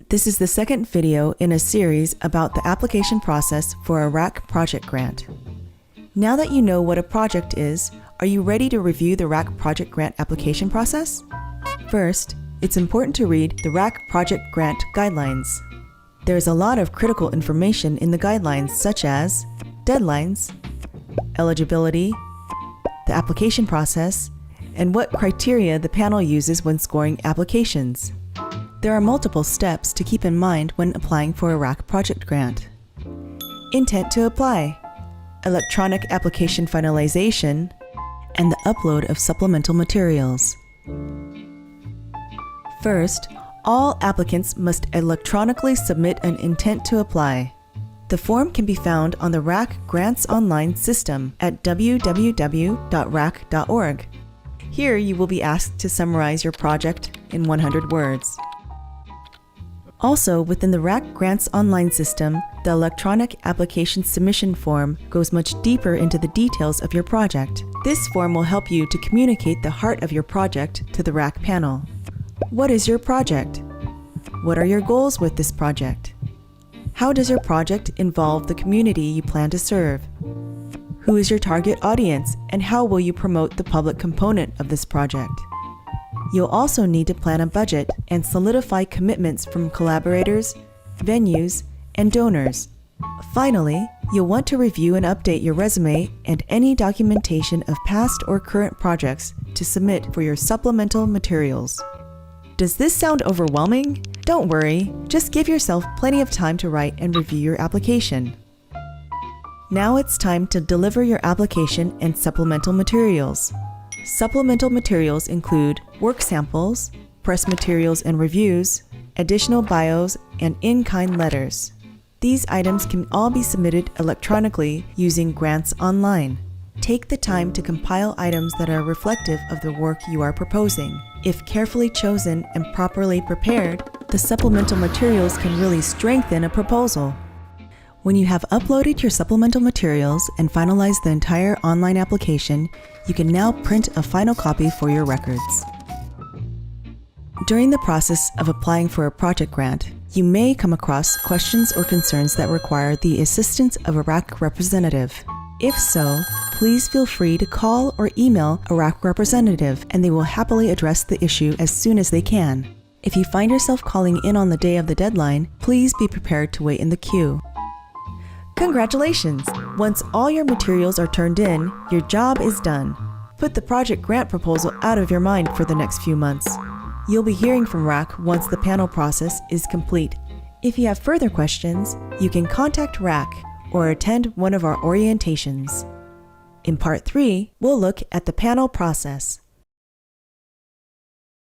This is the second video in a series about the application process for a RACC Project Grant. Now that you know what a project is, are you ready to review the RACC Project Grant application process? First, it's important to read the RACC Project Grant Guidelines. There's a lot of critical information in the guidelines such as deadlines, eligibility, the application process, and what criteria the panel uses when scoring applications. There are multiple steps to keep in mind when applying for a RACC Project Grant. Intent to apply, electronic application finalization, and the upload of supplemental materials. First, all applicants must electronically submit an intent to apply. The form can be found on the RACC Grants Online system at www.racc.org. Here you will be asked to summarize your project in 100 words. Also, within the RACC Grants Online system, the electronic application submission form goes much deeper into the details of your project. This form will help you to communicate the heart of your project to the RACC panel. What is your project? What are your goals with this project? How does your project involve the community you plan to serve? Who is your target audience, and how will you promote the public component of this project? You'll also need to plan a budget and solidify commitments from collaborators, venues, and donors. Finally, you'll want to review and update your resume and any documentation of past or current projects to submit for your supplemental materials. Does this sound overwhelming? Don't worry, just give yourself plenty of time to write and review your application. Now it's time to deliver your application and supplemental materials. Supplemental materials include work samples, press materials and reviews, additional bios, and in-kind letters. These items can all be submitted electronically using Grants Online. Take the time to compile items that are reflective of the work you are proposing. If carefully chosen and properly prepared, the supplemental materials can really strengthen a proposal. When you have uploaded your supplemental materials and finalized the entire online application, you can now print a final copy for your records. During the process of applying for a project grant, you may come across questions or concerns that require the assistance of a RACC representative. If so, please feel free to call or email a RACC representative, and they will happily address the issue as soon as they can. If you find yourself calling in on the day of the deadline, please be prepared to wait in the queue. Congratulations! Once all your materials are turned in, your job is done. Put the project grant proposal out of your mind for the next few months. You'll be hearing from RACC once the panel process is complete. If you have further questions, you can contact RACC or attend one of our orientations. In Part 3, we'll look at the panel process.